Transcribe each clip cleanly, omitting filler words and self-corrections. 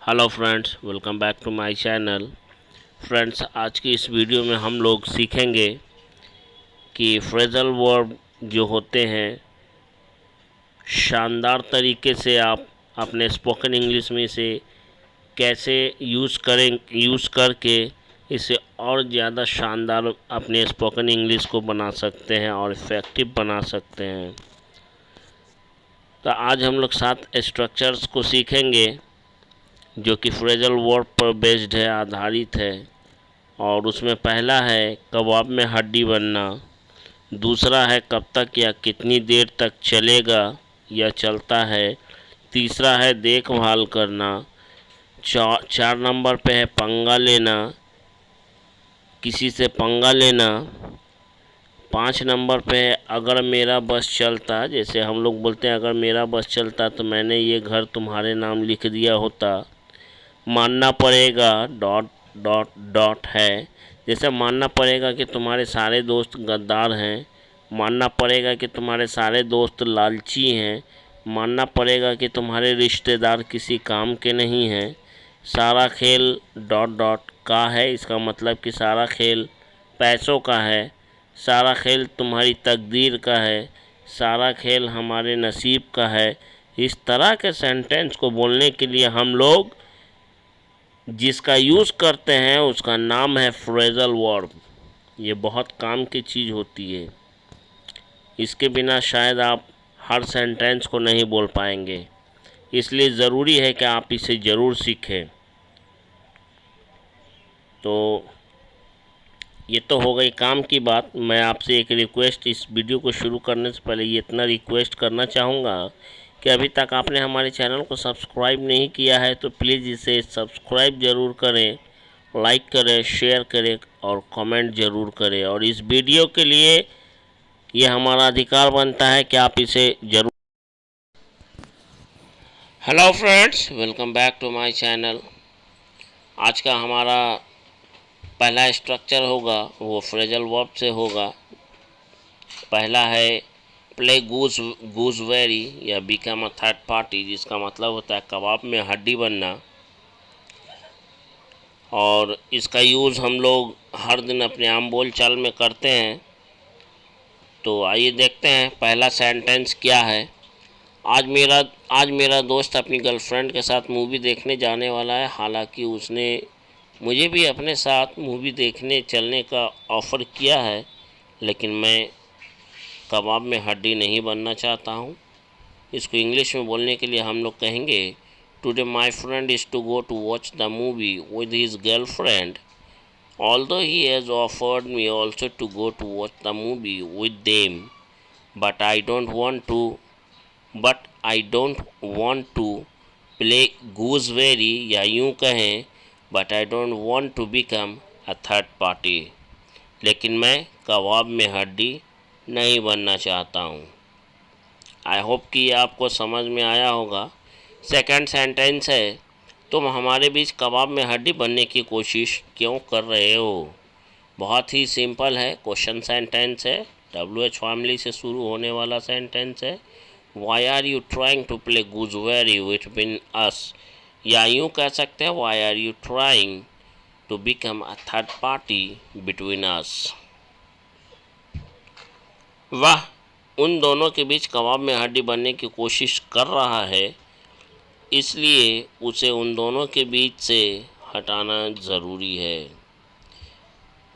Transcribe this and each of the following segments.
Hello friends, welcome back to my channel. Friends, आज की इस वीडियो में हम लोग सीखेंगे कि फ्रेजल वर्ब जो होते हैं शानदार तरीके से आप अपने स्पोकन इंग्लिश में इसे कैसे यूज़ करके इसे और ज़्यादा शानदार अपने स्पोकन इंग्लिश को बना सकते हैं और इफ़ेक्टिव बना सकते हैं। तो आज हम लोग 7 स्ट्रक्चर्स को सीखेंगे जो कि फ्रेजल वर्ब पर बेस्ड है, आधारित है। और उसमें पहला है कबाब में हड्डी बनना, दूसरा है कब तक या कितनी देर तक चलेगा या चलता है, तीसरा है देखभाल करना, चार नंबर पे है पंगा लेना, किसी से पंगा लेना, 5 नंबर पे है अगर मेरा बस चलता, जैसे हम लोग बोलते हैं अगर मेरा बस चलता तो मैंने ये घर तुम्हारे नाम लिख दिया होता। मानना पड़ेगा डॉट डॉट डॉट है, जैसे मानना पड़ेगा कि तुम्हारे सारे दोस्त गद्दार हैं, मानना पड़ेगा कि तुम्हारे सारे दोस्त लालची हैं, मानना पड़ेगा कि तुम्हारे रिश्तेदार किसी काम के नहीं हैं। सारा खेल डॉट डॉट का है, इसका मतलब कि सारा खेल पैसों का है, सारा खेल तुम्हारी तकदीर का है, सारा खेल हमारे नसीब का है। इस तरह के सेंटेंस को बोलने के लिए हम लोग जिसका यूज़ करते हैं उसका नाम है फ्रेजल वर्ब। ये बहुत काम की चीज़ होती है, इसके बिना शायद आप हर सेंटेंस को नहीं बोल पाएंगे, इसलिए ज़रूरी है कि आप इसे ज़रूर सीखें। तो ये तो हो गई काम की बात। मैं आपसे एक रिक्वेस्ट, इस वीडियो को शुरू करने से पहले ये इतना रिक्वेस्ट करना चाहूँगा कि अभी तक आपने हमारे चैनल को सब्सक्राइब नहीं किया है तो प्लीज़ इसे सब्सक्राइब ज़रूर करें, लाइक करें, शेयर करें और कमेंट ज़रूर करें। और इस वीडियो के लिए ये हमारा अधिकार बनता है कि आप इसे ज़रूर। Hello friends, welcome back to my channel. आज का हमारा पहला स्ट्रक्चर होगा वो फ्रेजल वर्ब से होगा। पहला है प्ले गूजवेरी या बिकम अ थर्ड पार्टी, जिसका मतलब होता है कबाब में हड्डी बनना। और इसका यूज़ हम लोग हर दिन अपने आम बोल चाल में करते हैं। तो आइए देखते हैं पहला सेंटेंस क्या है। आज मेरा दोस्त अपनी गर्लफ्रेंड के साथ मूवी देखने जाने वाला है। हालांकि उसने मुझे भी अपने साथ मूवी देखने चलने का ऑफ़र किया है, लेकिन मैं कबाब में हड्डी नहीं बनना चाहता हूँ। इसको इंग्लिश में बोलने के लिए हम लोग कहेंगे today my friend is to go to watch the movie with his girlfriend, although he has offered me also to go to watch the movie with them, but I don't want to play gooseberry, या यूँ कहें but I don't want to become a third party, लेकिन मैं कबाब में हड्डी नहीं बनना चाहता हूँ। आई होप कि ये आपको समझ में आया होगा। सेकंड सेंटेंस है तुम हमारे बीच कबाब में हड्डी बनने की कोशिश क्यों कर रहे हो। बहुत ही सिंपल है, क्वेश्चन सेंटेंस है, WH फैमिली से शुरू होने वाला सेंटेंस है। Why are you trying to play gooseberry between us, या यूँ कह सकते हैं why are you trying to become a third party between us. वह उन दोनों के बीच कबाब में हड्डी बनने की कोशिश कर रहा है, इसलिए उसे उन दोनों के बीच से हटाना ज़रूरी है।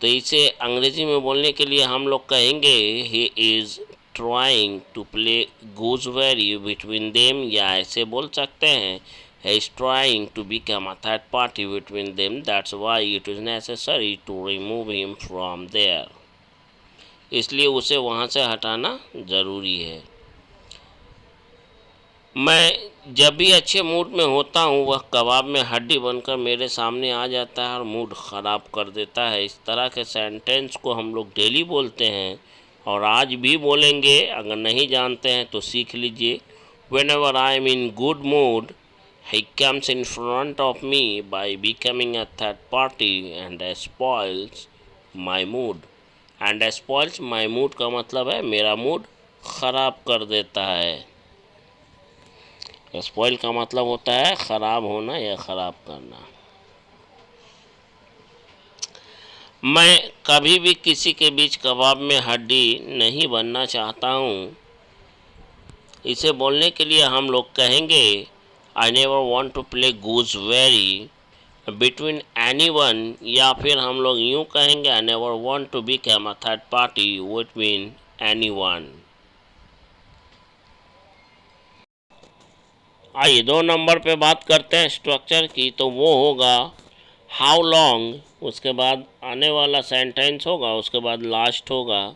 तो इसे अंग्रेजी में बोलने के लिए हम लोग कहेंगे he is trying to play gooseberry between them, या ऐसे बोल सकते हैं he is trying to become a third party between them, that's why it is necessary to remove him from there, इसलिए उसे वहाँ से हटाना ज़रूरी है। मैं जब भी अच्छे मूड में होता हूँ वह कबाब में हड्डी बनकर मेरे सामने आ जाता है और मूड ख़राब कर देता है। इस तरह के सेंटेंस को हम लोग डेली बोलते हैं और आज भी बोलेंगे। अगर नहीं जानते हैं तो सीख लीजिए। Whenever I am in good mood, he comes in front of me by becoming a third party and spoils my mood. And spoils my mood का मतलब है मेरा मूड ख़राब कर देता है। स्पॉइल का मतलब होता है ख़राब होना या ख़राब करना। मैं कभी भी किसी के बीच कबाब में हड्डी नहीं बनना चाहता हूँ। इसे बोलने के लिए हम लोग कहेंगे I never want to play gooseberry between anyone, या फिर हम लोग यूँ कहेंगे I never want to become a third party between anyone. आइए 2 नंबर पे बात करते हैं स्ट्रक्चर की, तो वो होगा हाउ लॉन्ग, उसके बाद आने वाला सेंटेंस होगा, उसके बाद लास्ट होगा।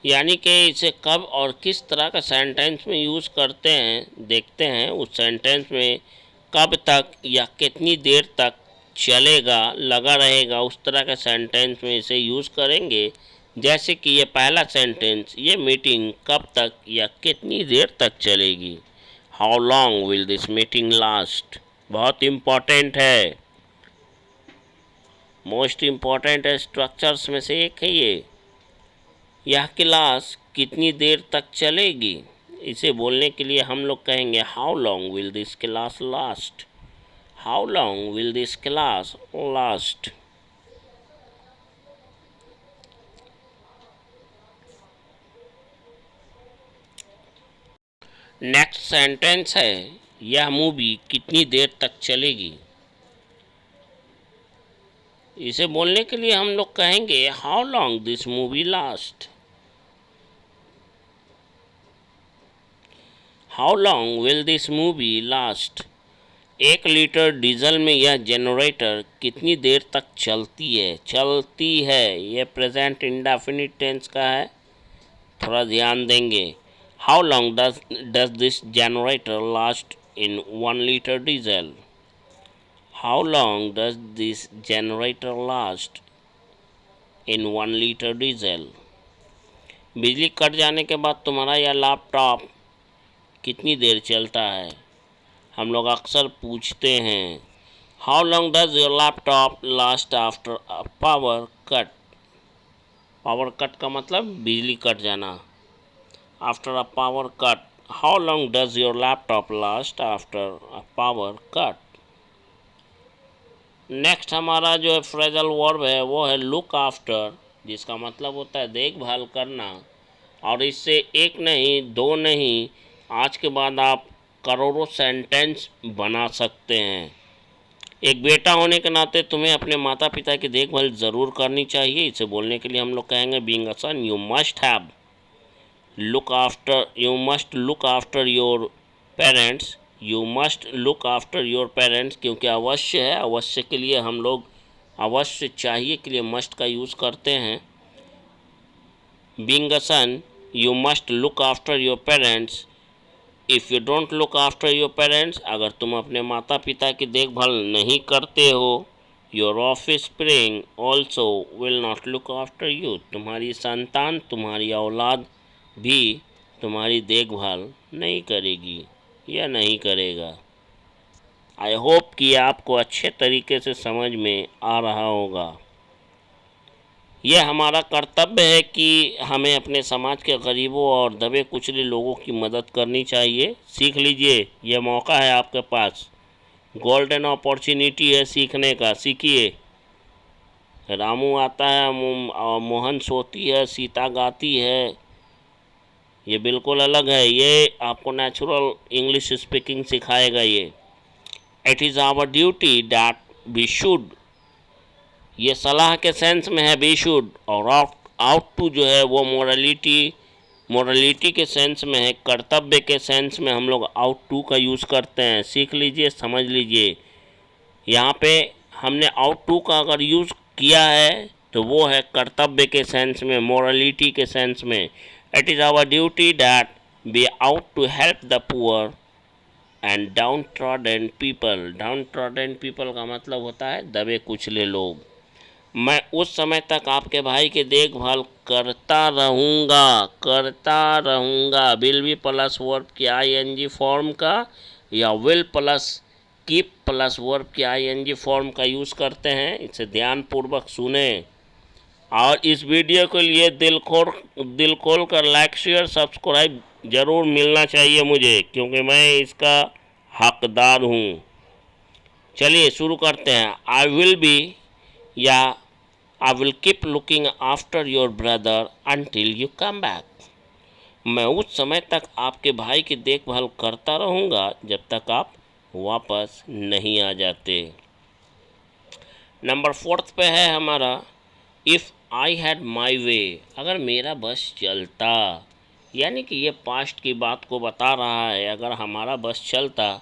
यानी कि इसे कब और किस तरह का सेंटेंस में यूज़ करते हैं, देखते हैं उस सेंटेंस में कब तक या कितनी देर तक चलेगा, लगा रहेगा, उस तरह के सेंटेंस में इसे यूज़ करेंगे। जैसे कि ये पहला सेंटेंस, ये मीटिंग कब तक या कितनी देर तक चलेगी। How long will this meeting last, बहुत इम्पॉर्टेंट है, मोस्ट इम्पॉर्टेंट स्ट्रक्चर्स में से एक है ये। यह क्लास कितनी देर तक चलेगी, इसे बोलने के लिए हम लोग कहेंगे how long will this class last, how long will this class last. Next sentence है यह मूवी कितनी देर तक चलेगी। इसे बोलने के लिए हम लोग कहेंगे how long this movie last, how long will this movie last. 1 litre diesel में यह जनरेटर कितनी देर तक चलती है। यह प्रेजेंट इंडेफिनिट टेंस का है, थोड़ा ध्यान देंगे। How long does this generator last in 1 litre diesel, how long does this generator last in 1 litre diesel. बिजली कट जाने के बाद तुम्हारा यह लैपटॉप कितनी देर चलता है। हम लोग अक्सर पूछते हैं how long does your laptop last after a power cut. Power cut का मतलब बिजली कट जाना। After a power cut, how long does your laptop last after a power cut. Next हमारा जो फ्रेजल वर्ब है वो है लुक आफ्टर, जिसका मतलब होता है देखभाल करना। और इससे एक नहीं, दो नहीं, आज के बाद आप करोड़ों सेंटेंस बना सकते हैं। एक बेटा होने के नाते तुम्हें अपने माता पिता की देखभाल ज़रूर करनी चाहिए। इसे बोलने के लिए हम लोग कहेंगे being a son you must have look after, you must look after your parents, you must look after your parents, क्योंकि अवश्य है, अवश्य के लिए हम लोग अवश्य चाहिए के लिए मस्ट का यूज़ करते हैं। Being a son you must look after your parents, if you don't look after your parents, अगर तुम अपने माता पिता की देखभाल नहीं करते हो, your offspring also will not look after you, तुम्हारी संतान, तुम्हारी औलाद भी तुम्हारी देखभाल नहीं करेगी या नहीं करेगा। आई होप कि आपको अच्छे तरीके से समझ में आ रहा होगा। यह हमारा कर्तव्य है कि हमें अपने समाज के गरीबों और दबे कुचले लोगों की मदद करनी चाहिए। सीख लीजिए, यह मौका है आपके पास, गोल्डन अपॉर्चुनिटी है सीखने का, सीखिए। रामू आता है, मोहन सोती है, सीता गाती है, ये बिल्कुल अलग है। ये आपको नेचुरल इंग्लिश स्पीकिंग सिखाएगा ये। It is our duty that we should, ये सलाह के सेंस में है बी शुड, और आउट टू जो है वो मोरलिटी के सेंस में है, कर्तव्य के सेंस में हम लोग आउट टू का यूज़ करते हैं। सीख लीजिए, समझ लीजिए। यहाँ पे हमने आउट टू का अगर यूज़ किया है तो वो है कर्तव्य के सेंस में, मोरलिटी के सेंस में। It is our duty that we ought to help the poor and downtrodden people. Downtrodden people का मतलब होता है दबे कुचले लोग। मैं उस समय तक आपके भाई की देखभाल करता रहूँगा। विल बी प्लस वर्ब की आईएनजी फॉर्म का या will plus keep plus verb की आईएनजी फॉर्म का यूज़ करते हैं। इसे ध्यानपूर्वक सुने और इस वीडियो के लिए दिल खोल कर लाइक शेयर सब्सक्राइब ज़रूर मिलना चाहिए मुझे, क्योंकि मैं इसका हकदार हूँ। चलिए शुरू करते हैं। आई विल बी या I will keep looking after your brother until you come back. मैं उस समय तक आपके भाई की देखभाल करता रहूँगा जब तक आप वापस नहीं आ जाते। नंबर 4 पे है हमारा, इफ़ आई हैड माई वे, अगर मेरा बस चलता। यानी कि ये पास्ट की बात को बता रहा है। अगर हमारा बस चलता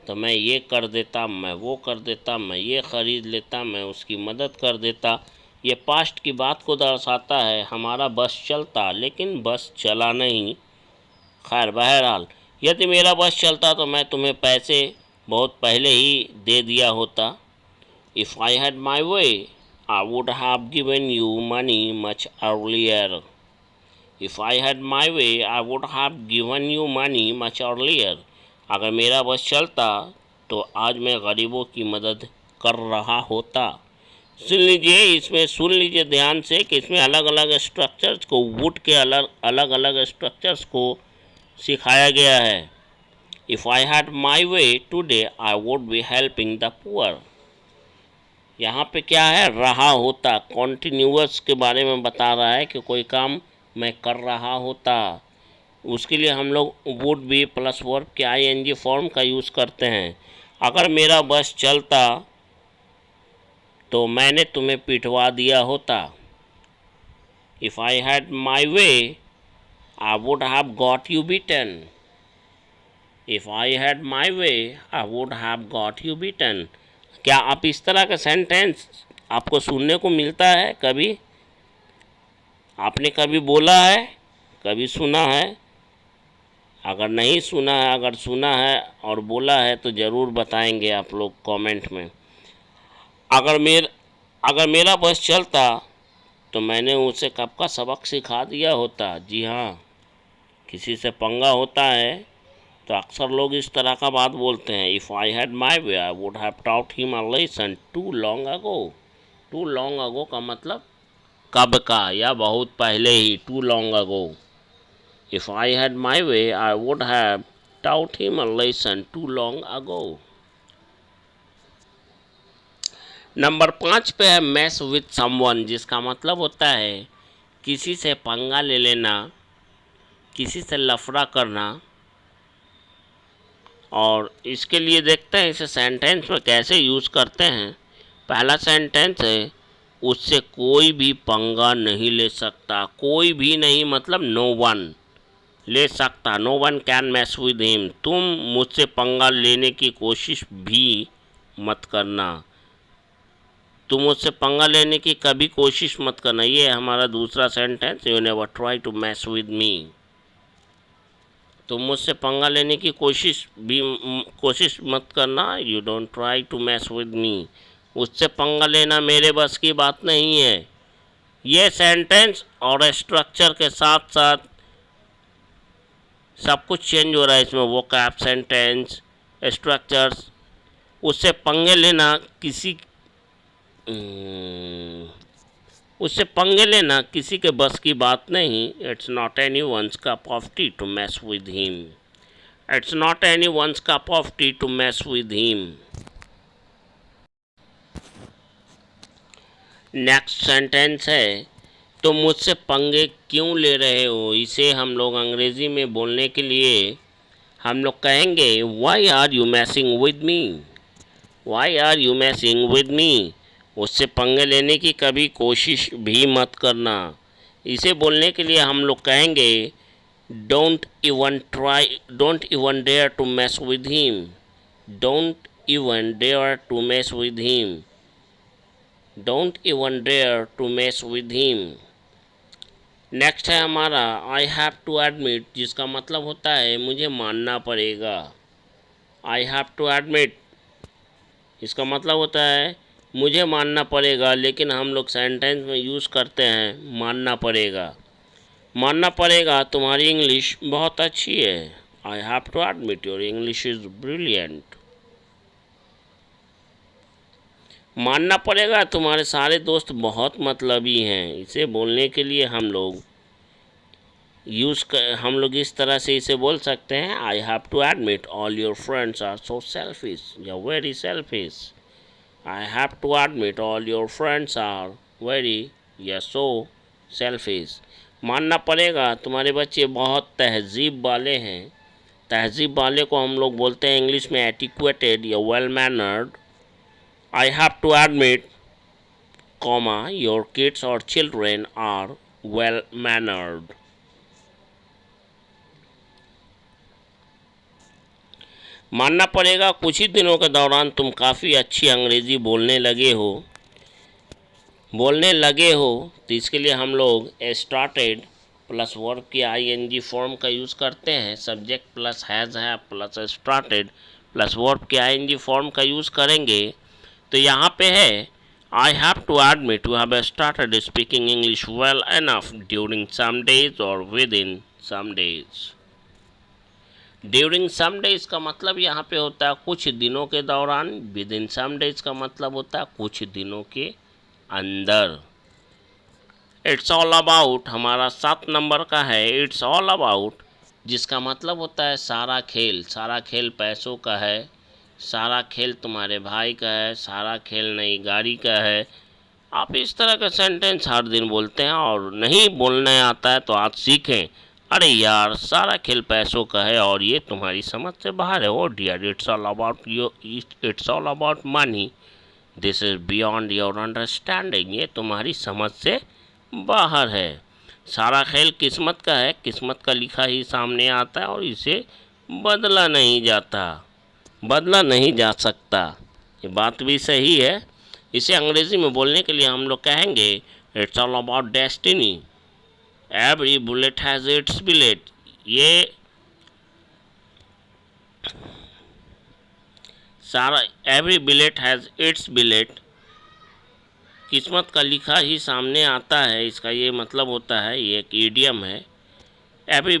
तो मैं ये कर देता, मैं वो कर देता, मैं ये ख़रीद लेता, मैं उसकी मदद कर देता। ये पास्ट की बात को दर्शाता है। हमारा बस चलता, लेकिन बस चला नहीं। खैर बहरहाल, यदि मेरा बस चलता तो मैं तुम्हें पैसे बहुत पहले ही दे दिया होता। If I had my way I would have given you money much earlier. If I had my way I would have given you money much earlier. अगर मेरा बस चलता तो आज मैं गरीबों की मदद कर रहा होता। सुन लीजिए, इसमें सुन लीजिए ध्यान से कि इसमें अलग अलग स्ट्रक्चर्स को, वुड के अलग अलग स्ट्रक्चर्स को सिखाया गया है। If I had my way today I would be helping the poor. यहाँ पे क्या है, रहा होता, कॉन्टिन्यूअस के बारे में बता रहा है कि कोई काम मैं कर रहा होता। उसके लिए हम लोग वुड बी प्लस वर्ब के आईएनजी फॉर्म का यूज़ करते हैं। अगर मेरा बस चलता तो मैंने तुम्हें पिटवा दिया होता। If I had my way I would have got you beaten. If I had my way I would have got you beaten. क्या आप इस तरह का सेंटेंस आपको सुनने को मिलता है? कभी आपने कभी बोला है, कभी सुना है? अगर नहीं सुना है, अगर सुना है और बोला है तो ज़रूर बताएंगे आप लोग कमेंट में। अगर मेरा बस चलता तो मैंने उसे कब का सबक सिखा दिया होता। जी हाँ, किसी से पंगा होता है तो अक्सर लोग इस तरह का बात बोलते हैं। If I had my way I would have taught him a lesson too long ago. Too long ago का मतलब कब का या बहुत पहले ही, too long ago. If I had my way I would have taught him a lesson too long ago. Number 5 पे है मैस विथ समवन, जिसका मतलब होता है किसी से पंगा ले लेना, किसी से लफड़ा करना। और इसके लिए देखते हैं इसे सेंटेंस में कैसे यूज़ करते हैं। पहला सेंटेंस है, उससे कोई भी पंगा नहीं ले सकता। कोई भी नहीं मतलब नो वन ले सकता। No one can mess with him. तुम मुझसे पंगा लेने की कोशिश भी मत करना। तुम मुझसे पंगा लेने की कभी कोशिश मत करना। ये है हमारा दूसरा sentence, you never try to mess with me. तुम मुझसे पंगा लेने की कोशिश मत करना। You don't try to mess with me. उससे पंगा लेना मेरे बस की बात नहीं है। ये सेंटेंस और स्ट्रक्चर के साथ साथ सब कुछ चेंज हो रहा है इसमें। Vocab, sentence, structures. उससे पंगे लेना किसी के बस की बात नहीं। It's not anyone's cup of tea to mess with him. It's not anyone's cup of tea to mess with him. Next sentence है, तो मुझसे पंगे क्यों ले रहे हो। इसे हम लोग अंग्रेज़ी में बोलने के लिए हम लोग कहेंगे why are you messing with me. Why are you messing with me. उससे पंगे लेने की कभी कोशिश भी मत करना। इसे बोलने के लिए हम लोग कहेंगे don't even dare to mess with him. Don't even dare to mess with him. Don't even dare to mess with him. Next है हमारा आई हैव टू एडमिट, जिसका मतलब होता है मुझे मानना पड़ेगा। आई हैव टू एडमिट, इसका मतलब होता है मुझे मानना पड़ेगा, लेकिन हम लोग सेंटेंस में यूज़ करते हैं मानना पड़ेगा। मानना पड़ेगा तुम्हारी इंग्लिश बहुत अच्छी है। I have to admit your English is brilliant. मानना पड़ेगा तुम्हारे सारे दोस्त बहुत मतलबी हैं। इसे बोलने के लिए हम लोग हम लोग इस तरह से इसे बोल सकते हैं, I have to admit all your friends are so selfish या very selfish. I have to admit all your friends are very या सो सेल्फिश। मानना पड़ेगा तुम्हारे बच्चे बहुत तहजीब वाले हैं। तहजीब वाले को हम लोग बोलते हैं इंग्लिश में एटिक्वेटेड या well mannered. I have to admit comma your kids और चिल्ड्रेन आर वेल मैनर्ड। मानना पड़ेगा कुछ ही दिनों के दौरान तुम काफ़ी अच्छी अंग्रेज़ी बोलने लगे हो। तो इसके लिए हम लोग स्टार्टेड प्लस वर्ब की आईएनजी फॉर्म का यूज़ करते हैं। सब्जेक्ट प्लस हैज़ है प्लस स्टार्टेड प्लस वर्ब की आईएनजी फॉर्म का यूज़ करेंगे। तो यहाँ पे है I have to admit you have started speaking English well enough during some days और within some days. During some days का मतलब यहाँ पे होता है कुछ दिनों के दौरान। विद इन सम डेज का मतलब होता है कुछ दिनों के अंदर। इट्स ऑल अबाउट हमारा 7 नंबर का है। इट्स ऑल अबाउट जिसका मतलब होता है सारा खेल। सारा खेल पैसों का है, सारा खेल तुम्हारे भाई का है, सारा खेल नई गाड़ी का है। आप इस तरह का सेंटेंस हर दिन बोलते हैं और नहीं बोलने आता है तो आज सीखें। अरे यार सारा खेल पैसों का है और ये तुम्हारी समझ से बाहर है। Oh dear it's all about you, it's all about money, this is beyond your understanding, ये तुम्हारी समझ से बाहर है। सारा खेल किस्मत का है, किस्मत का लिखा ही सामने आता है और इसे बदला नहीं जा सकता। ये बात भी सही है। इसे अंग्रेज़ी में बोलने के लिए हम लोग कहेंगे it's all about destiny, every bullet has its billet. ये सारा every bullet has its billet, किस्मत का लिखा ही सामने आता है। इसका ये मतलब होता है, ये एक ईडियम है। Every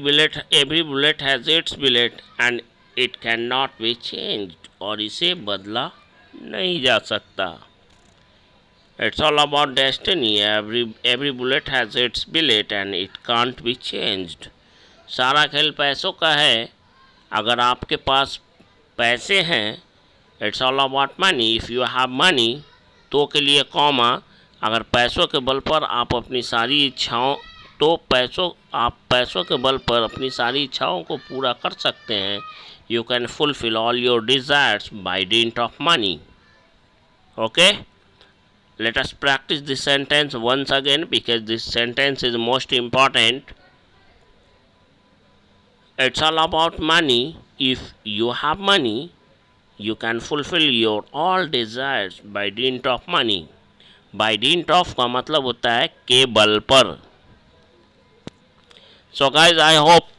bullet has its bill rate and it can not be changed, और इसे बदला नहीं जा सकता। It's all about destiny, every bullet has its bill rate and it can't be changed. सारा खेल पैसों का है, अगर आपके पास पैसे हैं। It's all about money, if you have money तो के लिए कॉमा, अगर पैसों के बल पर आप अपनी सारी इच्छाओं आप पैसों के बल पर अपनी सारी इच्छाओं को पूरा कर सकते हैं। You can fulfil all your desires by dint of money. Okay, let us practice this sentence once again because this sentence is most important. It's all about money. If you have money, you can fulfill your all desires by dint of money. By dint of का मतलब होता है के बल पर। So guys, I hope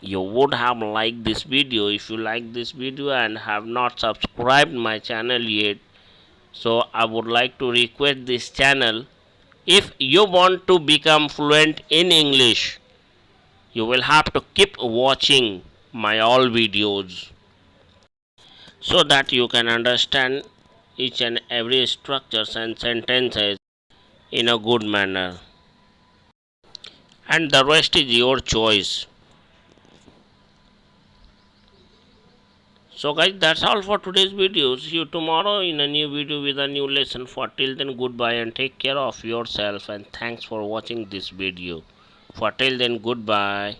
you would have liked this video. If you like this video and have not subscribed my channel yet, so I would like to request this channel. If you want to become fluent in English, you will have to keep watching my all videos so that you can understand each and every structures and sentences in a good manner, and the rest is your choice. So guys, that's all for today's video. See you tomorrow in a new video with a new lesson. For till then, goodbye and take care of yourself, and thanks for watching this video. For till then, goodbye.